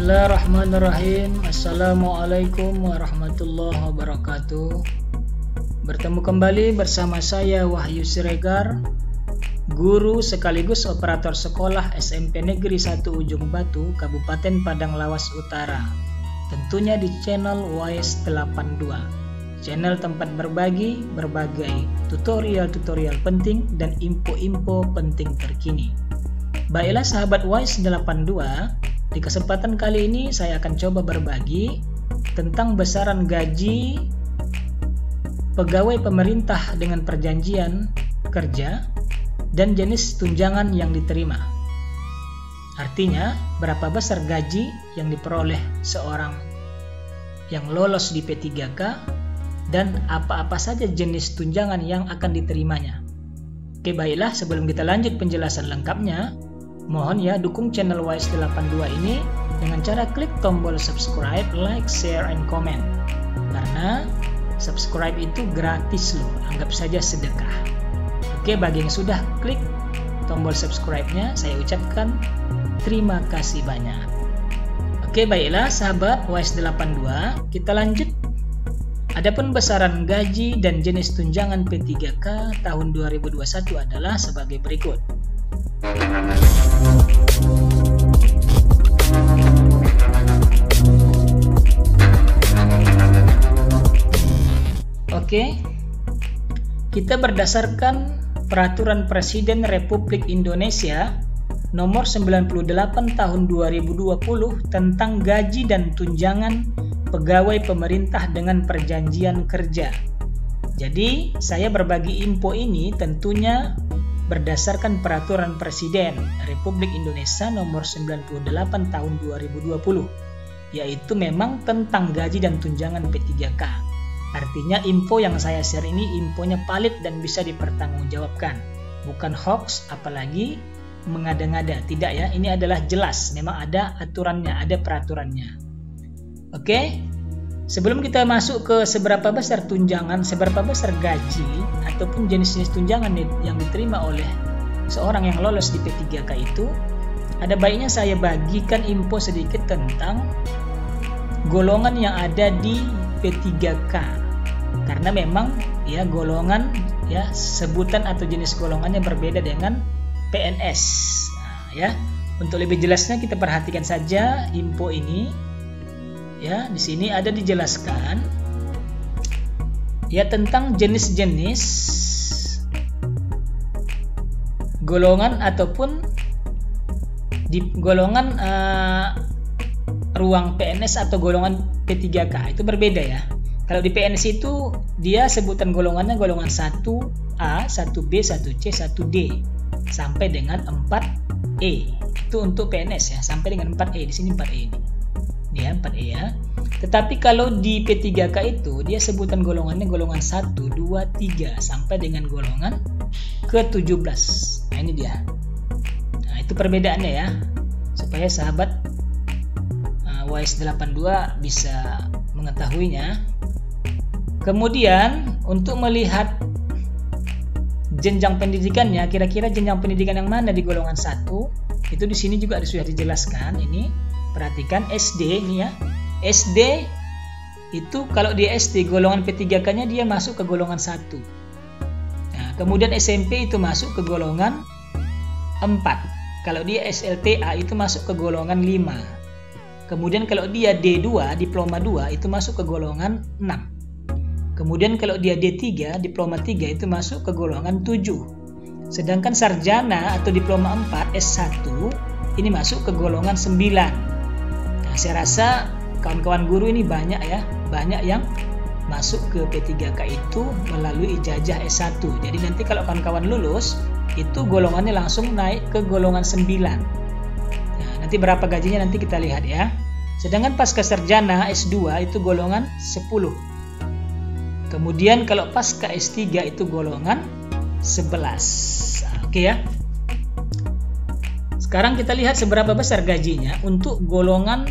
Bismillahirrahmanirrahim. Assalamualaikum warahmatullahi wabarakatuh. Bertemu kembali bersama saya Wahyu Siregar, guru sekaligus operator sekolah SMP Negeri 1 Ujung Batu, Kabupaten Padang Lawas Utara. Tentunya di channel WISE 82, channel tempat berbagi berbagai tutorial-tutorial penting dan info-info penting terkini. Baiklah sahabat WISE 82, di kesempatan kali ini saya akan coba berbagi tentang besaran gaji pegawai pemerintah dengan perjanjian kerja dan jenis tunjangan yang diterima. Artinya, berapa besar gaji yang diperoleh seorang yang lolos di P3K dan apa-apa saja jenis tunjangan yang akan diterimanya. Oke, baiklah, sebelum kita lanjut penjelasan lengkapnya, mohon ya dukung channel WISE 82 ini dengan cara klik tombol subscribe, like, share, and comment. Karena subscribe itu gratis loh, anggap saja sedekah. Oke, bagi yang sudah klik tombol subscribe-nya, saya ucapkan terima kasih banyak. Oke, baiklah sahabat WISE 82, kita lanjut. Adapun besaran gaji dan jenis tunjangan P3K tahun 2021 adalah sebagai berikut. Oke, kita berdasarkan Peraturan Presiden Republik Indonesia Nomor 98 Tahun 2020 tentang gaji dan tunjangan pegawai pemerintah dengan perjanjian kerja. Jadi, saya berbagi info ini tentunya berdasarkan Peraturan Presiden Republik Indonesia Nomor 98 Tahun 2020, yaitu memang tentang gaji dan tunjangan P3K. Artinya info yang saya share ini infonya valid dan bisa dipertanggungjawabkan, bukan hoax apalagi mengada-ngada. Tidak ya, ini adalah jelas, memang ada aturannya, ada peraturannya. Oke, sebelum kita masuk ke seberapa besar tunjangan, seberapa besar gaji ataupun jenis-jenis tunjangan yang diterima oleh seorang yang lolos di P3K itu, ada baiknya saya bagikan info sedikit tentang golongan yang ada di P3K. Karena memang ya golongan ya sebutan atau jenis golongannya berbeda dengan PNS. Nah, ya, untuk lebih jelasnya kita perhatikan saja info ini. Ya, di sini ada dijelaskan ya tentang jenis-jenis golongan ataupun di golongan ruang PNS atau golongan P3K itu berbeda ya. Kalau di PNS itu dia sebutan golongannya golongan 1A, 1B, 1C, 1D sampai dengan 4E. Itu untuk PNS ya, sampai dengan 4E. Di sini 4E ini. Ya, 4E ya. Tetapi kalau di P3K itu dia sebutan golongannya golongan 1, 2, 3 sampai dengan golongan ke-17. Nah, ini dia. Nah, itu perbedaannya ya. Supaya sahabat WISE 82 bisa mengetahuinya. Kemudian untuk melihat jenjang pendidikannya, kira-kira jenjang pendidikan yang mana di golongan 1, itu di sini juga sudah dijelaskan. Ini perhatikan SD ini ya. SD itu kalau di SD golongan P3K-nya dia masuk ke golongan 1. Nah, kemudian SMP itu masuk ke golongan 4. Kalau dia SLTA itu masuk ke golongan 5. Kemudian kalau dia D2, diploma 2 itu masuk ke golongan 6. Kemudian kalau dia D3, diploma 3 itu masuk ke golongan 7. Sedangkan sarjana atau diploma 4, S1 ini masuk ke golongan 9. Nah, saya rasa kawan-kawan guru ini banyak ya, banyak yang masuk ke P3K itu melalui ijazah S1. Jadi nanti kalau kawan-kawan lulus, itu golongannya langsung naik ke golongan 9. Nah, nanti berapa gajinya nanti kita lihat ya. Sedangkan pasca sarjana S2 itu golongan 10. Kemudian kalau pasca S3 itu golongan 11. Oke ya. Sekarang kita lihat seberapa besar gajinya untuk golongan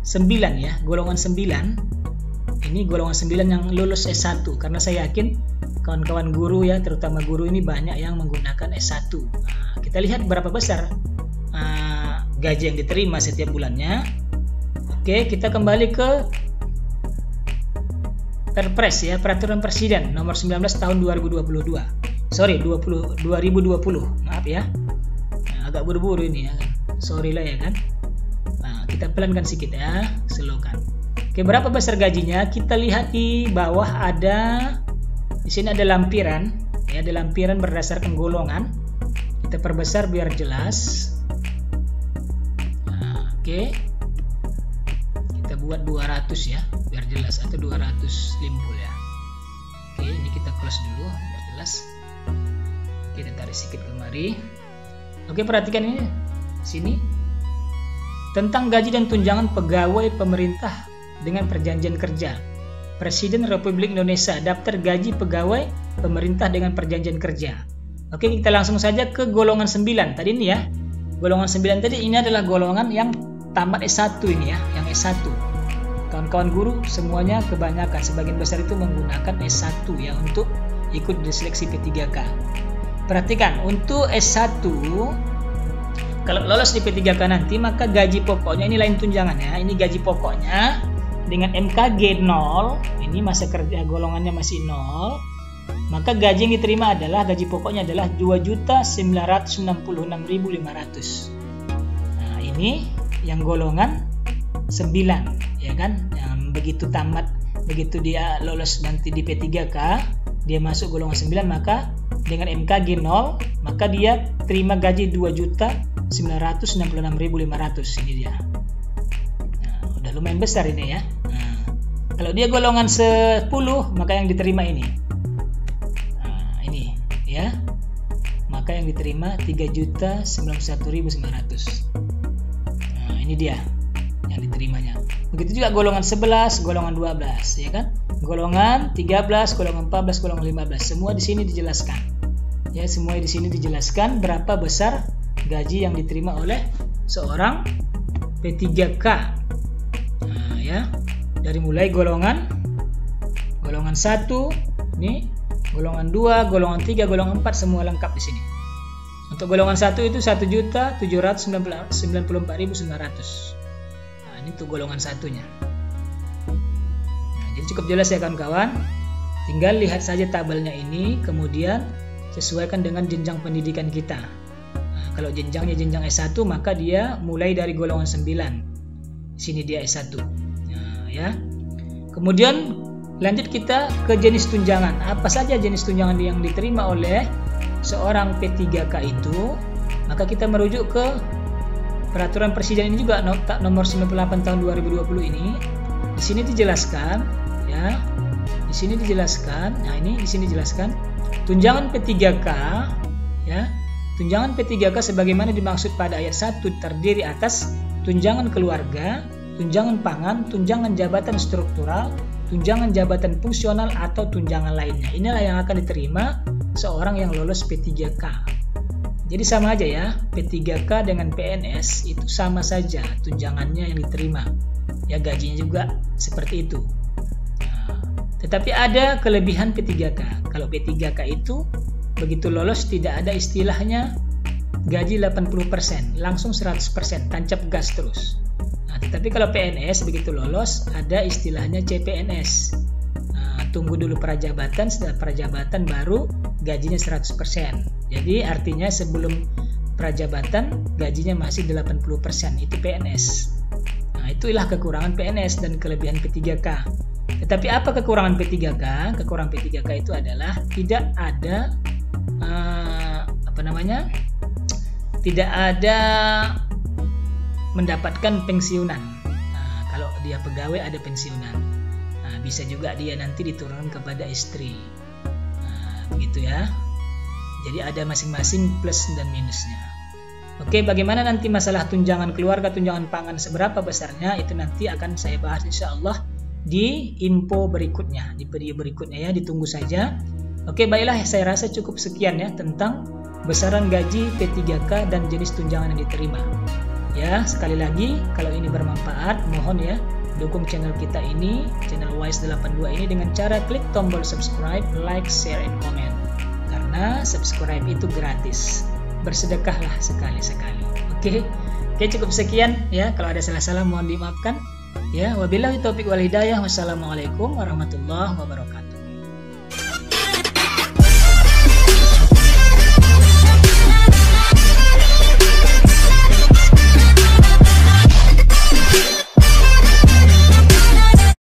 9 ya. Golongan 9. Ini golongan 9 yang lulus S1. Karena saya yakin kawan-kawan guru ya, terutama guru ini banyak yang menggunakan S1. Nah, kita lihat berapa besar gaji yang diterima setiap bulannya. Oke, kita kembali ke Perpres ya, Peraturan Presiden nomor 19 tahun 2022. Sorry, 2020. Maaf ya. Nah, agak buru-buru ini ya. Sorry lah ya kan. Nah, kita pelankan sedikit ya, slowkan. Oke, berapa besar gajinya? Kita lihat di bawah di sini ada lampiran ya, ada lampiran berdasarkan golongan. Kita perbesar biar jelas. Nah, oke. Kita buat 200 ya, biar jelas, atau 250 ya. Oke, ini kita close dulu biar jelas. Kita tarik sedikit kemari. Oke, perhatikan ini sini tentang gaji dan tunjangan pegawai pemerintah dengan perjanjian kerja. Presiden Republik Indonesia, daftar gaji pegawai pemerintah dengan perjanjian kerja. Oke, kita langsung saja ke golongan 9 tadi ini ya. Golongan 9 tadi ini adalah golongan yang tamat S1 ini ya, yang S1. Kawan-kawan guru semuanya kebanyakan, sebagian besar itu menggunakan S1 ya untuk ikut di seleksi P3K. Perhatikan, untuk S1 kalau lolos di P3K nanti, maka gaji pokoknya ini lain tunjangan ya. Ini gaji pokoknya dengan MKG 0, ini masa kerja golongannya masih 0, maka gaji yang diterima adalah, gaji pokoknya adalah 2.966.500. Nah, ini yang golongan 9 ya kan, yang begitu tamat, begitu dia lolos nanti di P3K, dia masuk golongan 9, maka dengan MKG 0, maka dia terima gaji 2.966.500. Ini dia. Nah, udah lumayan besar ini ya. Nah, kalau dia golongan 10, maka yang diterima ini. Nah, ini ya. Maka yang diterima 3.091.900. Nah, ini dia yang diterimanya. Begitu juga golongan 11, golongan 12 ya kan? Golongan 13, golongan 14, golongan 15. Semua di sini dijelaskan. Ya, semua di sini dijelaskan berapa besar gaji yang diterima oleh seorang P3K. Nah, ya. Dari mulai golongan 1, nih, golongan 2, golongan 3, golongan 4 semua lengkap di sini. Untuk golongan 1 itu 1.794.900. Nah, ini untuk golongan satunya. Nah, jadi cukup jelas ya kawan-kawan. Tinggal lihat saja tabelnya ini, kemudian sesuaikan dengan jenjang pendidikan kita. Nah, kalau jenjangnya jenjang S1, maka dia mulai dari golongan 9. Sini dia S1. Nah, ya. Kemudian lanjut kita ke jenis tunjangan. Apa saja jenis tunjangan yang diterima oleh seorang P3K itu? Maka kita merujuk ke Peraturan Presiden ini juga nomor 98 tahun 2020 ini. Di sini dijelaskan ya. Di sini dijelaskan. Nah, ini di sini dijelaskan tunjangan P3K ya. Tunjangan P3K sebagaimana dimaksud pada ayat 1 terdiri atas tunjangan keluarga, tunjangan pangan, tunjangan jabatan struktural, tunjangan jabatan fungsional atau tunjangan lainnya. Inilah yang akan diterima seorang yang lolos P3K. Jadi sama aja ya, P3K dengan PNS itu sama saja tunjangannya yang diterima. Ya, gajinya juga seperti itu. Nah, tetapi ada kelebihan P3K. Kalau P3K itu begitu lolos tidak ada istilahnya gaji 80%, langsung 100%, tancap gas terus. Nah, tetapi kalau PNS begitu lolos ada istilahnya CPNS. Nah, tunggu dulu prajabatan, setelah prajabatan baru gajinya 100%. Jadi artinya sebelum prajabatan gajinya masih 80%, itu PNS. Nah, itulah kekurangan PNS dan kelebihan P3K. Tetapi apa kekurangan P3K? Kekurangan P3K itu adalah tidak ada tidak ada mendapatkan pensiunan. Nah, kalau dia pegawai ada pensiunan. Nah, bisa juga dia nanti diturunkan kepada istri. Nah, begitu ya. Jadi ada masing-masing plus dan minusnya. Oke, bagaimana nanti masalah tunjangan keluarga, tunjangan pangan seberapa besarnya, itu nanti akan saya bahas insya Allah di info berikutnya, di video berikutnya ya, ditunggu saja. Oke, baiklah, saya rasa cukup sekian ya tentang besaran gaji P3K dan jenis tunjangan yang diterima. Ya, sekali lagi kalau ini bermanfaat, mohon ya dukung channel kita ini, channel Wise82 ini dengan cara klik tombol subscribe, like, share, and comment. Karena subscribe itu gratis. Bersedekahlah sekali-sekali. Oke, cukup sekian ya. Kalau ada salah-salah mohon dimaafkan. Ya, wabillahi taufiq wal hidayah. Wassalamualaikum warahmatullahi wabarakatuh.